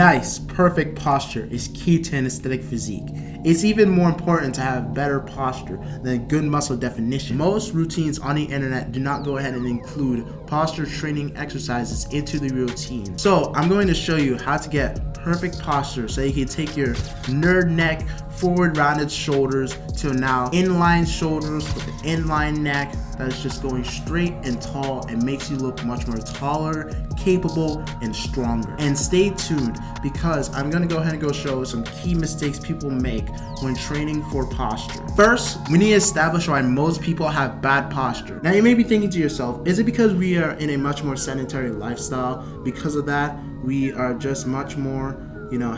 Nice, perfect posture is key to an aesthetic physique. It's even more important to have better posture than good muscle definition. Most routines on the internet do not go ahead and include posture training exercises into the routine. So I'm going to show you how to get perfect posture so you can take your nerd neck, forward rounded shoulders to now inline shoulders with an inline neck that is just going straight and tall and makes you look much more taller, capable, and stronger. And stay tuned because I'm gonna go ahead and show some key mistakes people make when training for posture. First, we need to establish why most people have bad posture. Now you may be thinking to yourself, is it because we are in a much more sedentary lifestyle? Because of that, we are just much more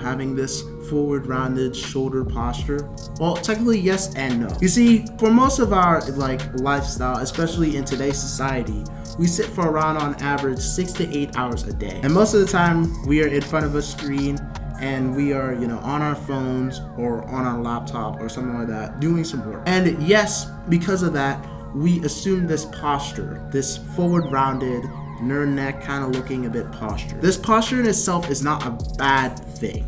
having this forward rounded shoulder posture? Well, technically yes and no. You see, for most of our lifestyle, especially in today's society, we sit for around on average 6 to 8 hours a day. And most of the time we are in front of a screen and we are, on our phones or on our laptop or something like that, doing some work. And yes, because of that, we assume this posture, this forward rounded, nerd neck kind of looking a bit posture. This posture in itself is not a bad thing.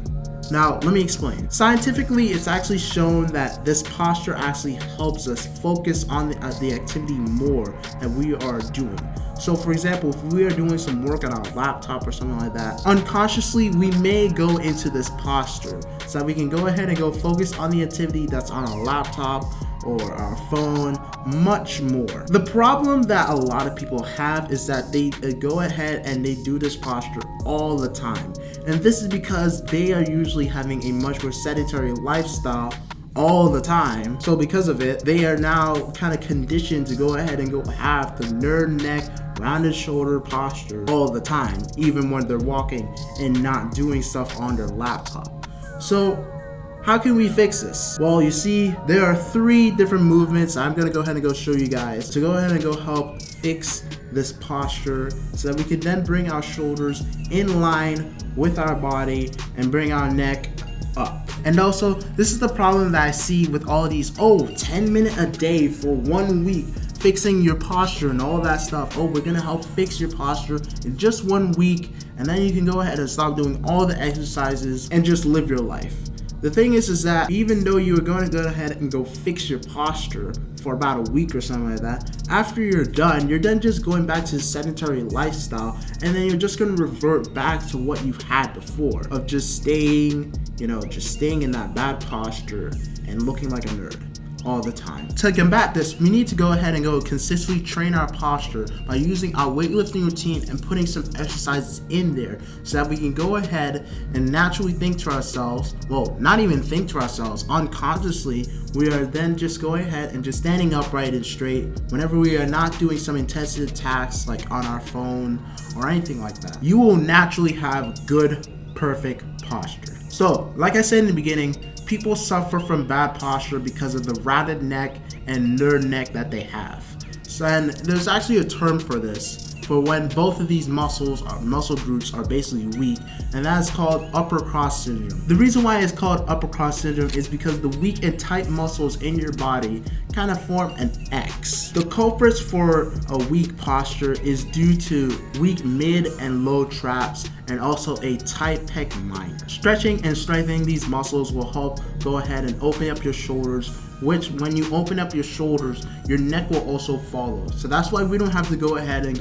Now, let me explain. Scientifically, it's actually shown that this posture actually helps us focus on the activity more that we are doing. So for example, if we are doing some work on our laptop or something like that, unconsciously we may go into this posture so that we can go ahead and focus on the activity that's on our laptop or our phone much more. The problem that a lot of people have is that they go ahead and they do this posture all the time. And this is because they are usually having a much more sedentary lifestyle all the time. So because of it, they are now kind of conditioned to go ahead and have the nerd neck, rounded shoulder posture all the time, even when they're walking and not doing stuff on their laptop. So how can we fix this? Well, you see, there are 3 different movements I'm gonna go ahead and show you guys to go ahead and help fix this posture so that we can then bring our shoulders in line with our body and bring our neck up. And also, this is the problem that I see with all of these, 10 minutes a day for 1 week, fixing your posture and all that stuff. We're gonna help fix your posture in just 1 week, and then you can go ahead and stop doing all the exercises and just live your life. The thing is that even though you are going to go ahead and fix your posture for about a week or something like that, after you're done just going back to the sedentary lifestyle, and then you're just going to revert back to what you've had before of just staying in that bad posture and looking like a nerd all the time. To combat this, we need to go ahead and consistently train our posture by using our weightlifting routine and putting some exercises in there so that we can go ahead and naturally think to ourselves, not even think to ourselves, unconsciously, we are then just going ahead and just standing upright and straight whenever we are not doing some intensive tasks like on our phone or anything like that. You will naturally have good, perfect posture. So, like I said in the beginning, people suffer from bad posture because of the rounded neck and nerd neck that they have. So, and there's actually a term for this, for when both of these muscle groups are basically weak, and that is called upper cross syndrome. The reason why it's called upper cross syndrome is because the weak and tight muscles in your body kind of form an X. The culprits for a weak posture is due to weak mid and low traps and also a tight pec minor. Stretching and strengthening these muscles will help go ahead and open up your shoulders, which when you open up your shoulders, your neck will also follow. So that's why we don't have to go ahead and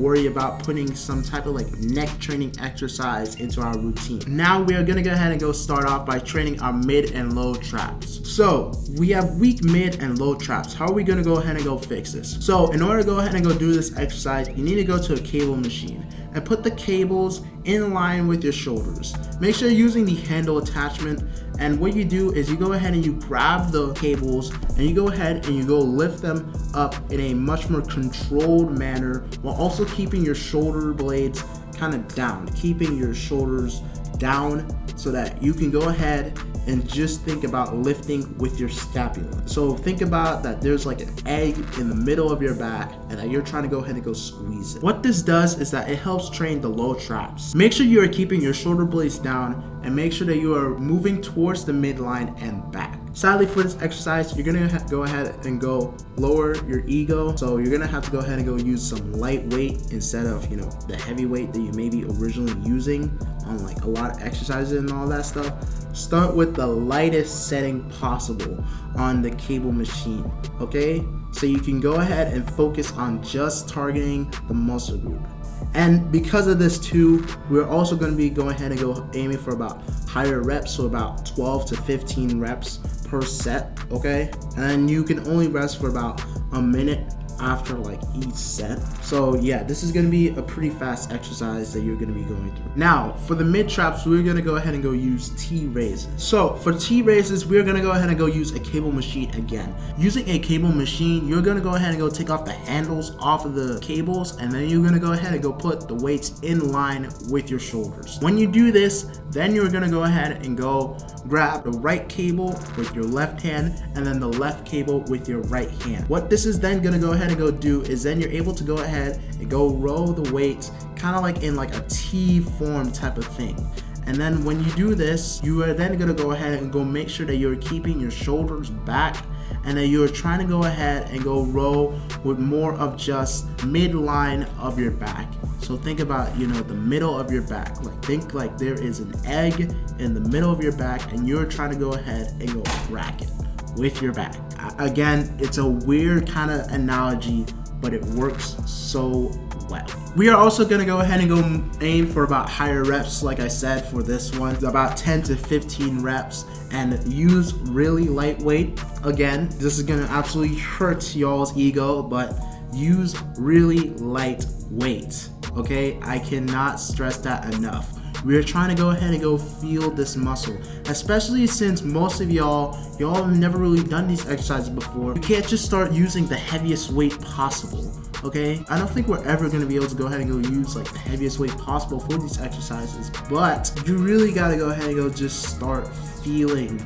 worry about putting some type of neck training exercise into our routine. Now we are gonna go ahead and start off by training our mid and low traps. So we have weak mid and low traps. How are we gonna go ahead and fix this? So in order to go ahead and do this exercise, you need to go to a cable machine and put the cables in line with your shoulders. Make sure you're using the handle attachment, and what you do is you go ahead and you grab the cables and you go ahead and you lift them up in a much more controlled manner while also keeping your shoulder blades kind of down, keeping your shoulders down so that you can go ahead and just think about lifting with your scapula. So think about that there's an egg in the middle of your back and that you're trying to go ahead and squeeze it. What this does is that it helps train the low traps. Make sure you are keeping your shoulder blades down and make sure that you are moving towards the midline and back. Sadly for this exercise, you're gonna go ahead and go lower your ego. So you're gonna have to go ahead and go use some light weight instead of, you know, the heavy weight that you may be originally using on like a lot of exercises and all that stuff. Start with the lightest setting possible on the cable machine, okay? So you can go ahead and focus on just targeting the muscle group. And because of this too, we're also going to be going ahead and go aiming for about higher reps, so about 12 to 15 reps per set, okay? And then you can only rest for about a minute after like each set. So yeah, this is going to be a pretty fast exercise that you're going to be going through. Now for the mid traps, we're going to go ahead and go use T raises. So for T raises, we're going to go ahead and go use a cable machine again. Using a cable machine, you're going to go ahead and go take off the handles off of the cables, and then you're going to go ahead and go put the weights in line with your shoulders. When you do this, then you're going to go ahead and go grab the right cable with your left hand and then the left cable with your right hand. What this is then going to go ahead and go do is then you're able to go ahead and go row the weights kind of like in like a T form type of thing. And then when you do this, you are then going to go ahead and go make sure that you're keeping your shoulders back and that you're trying to go ahead and go row with more of just midline of your back. So think about, you know, the middle of your back. Like think like there is an egg in the middle of your back and you're trying to go ahead and go crack it with your back. Again, it's a weird kind of analogy, but it works so well. We are also going to go ahead and go aim for about higher reps, like I said, for this one, about 10 to 15 reps, and use really lightweight. Again, this is going to absolutely hurt y'all's ego, but use really light weight, okay? I cannot stress that enough. We are trying to go ahead and go feel this muscle, especially since most of y'all have never really done these exercises before. You can't just start using the heaviest weight possible, okay? I don't think we're ever going to be able to go ahead and go use like the heaviest weight possible for these exercises, but you really got to go ahead and go just start feeling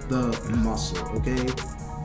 the muscle, okay?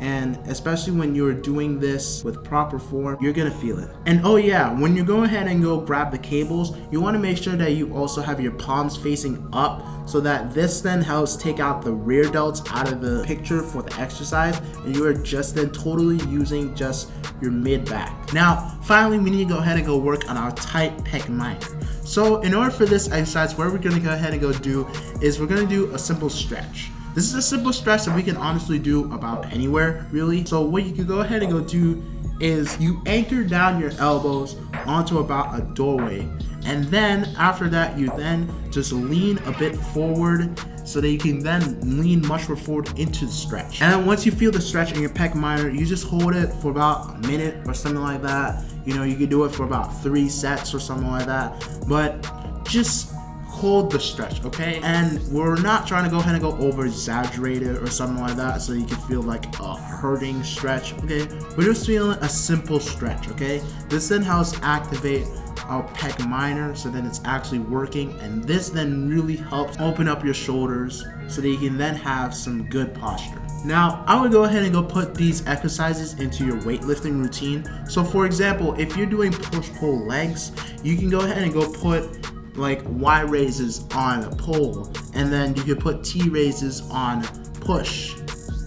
And especially when you're doing this with proper form, you're gonna feel it. And oh yeah, when you go ahead and go grab the cables, you wanna make sure that you also have your palms facing up, so that this then helps take out the rear delts out of the picture for the exercise, and you are just then totally using just your mid back. Now, finally, we need to go ahead and go work on our tight pec minor. So in order for this exercise, what we're gonna go ahead and go do is we're gonna do a simple stretch. This is a simple stretch that we can honestly do about anywhere, really. So what you can go ahead and go do is you anchor down your elbows onto about a doorway. And then after that, you then just lean a bit forward so that you can then lean much more forward into the stretch. And then once you feel the stretch in your pec minor, you just hold it for about a minute or something like that. You know, you can do it for about 3 sets or something like that. But just hold the stretch, okay? And we're not trying to go ahead and go over exaggerate it or something like that so you can feel like a hurting stretch, okay? We're just feeling a simple stretch, okay? This then helps activate our pec minor, so then it's actually working, and this then really helps open up your shoulders so that you can then have some good posture. Now, I would go ahead and go put these exercises into your weightlifting routine. So for example, if you're doing push-pull legs, you can go ahead and go put like Y raises on a pull, and then you can put T raises on push,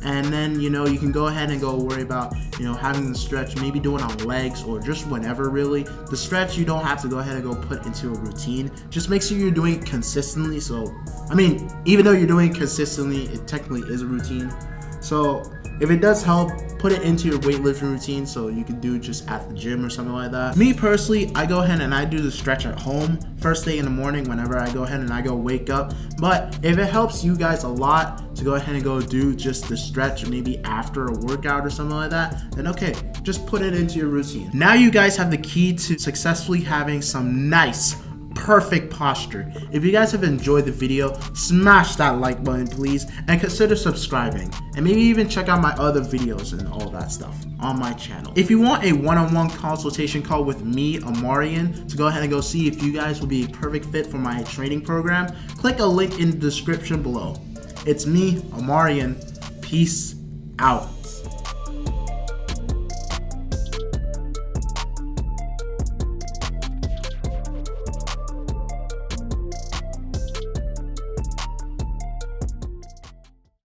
and then you know you can go ahead and go worry about, you know, having the stretch, maybe do it on legs or just whenever really. The stretch you don't have to go ahead and go put into a routine. Just make sure you're doing it consistently. So I mean, even though you're doing it consistently, it technically is a routine. So if it does help, put it into your weightlifting routine so you can do it just at the gym or something like that. Me personally, I go ahead and I do the stretch at home first thing in the morning whenever I go ahead and I go wake up. But if it helps you guys a lot to go ahead and go do just the stretch maybe after a workout or something like that, then okay, just put it into your routine. Now you guys have the key to successfully having some nice, perfect posture. If you guys have enjoyed the video, smash that like button please, and consider subscribing, and maybe even check out my other videos and all that stuff on my channel. If you want a one-on-one consultation call with me, Omarion, to go ahead and go see if you guys will be a perfect fit for my training program, click a link in the description below. It's me, Omarion. Peace out.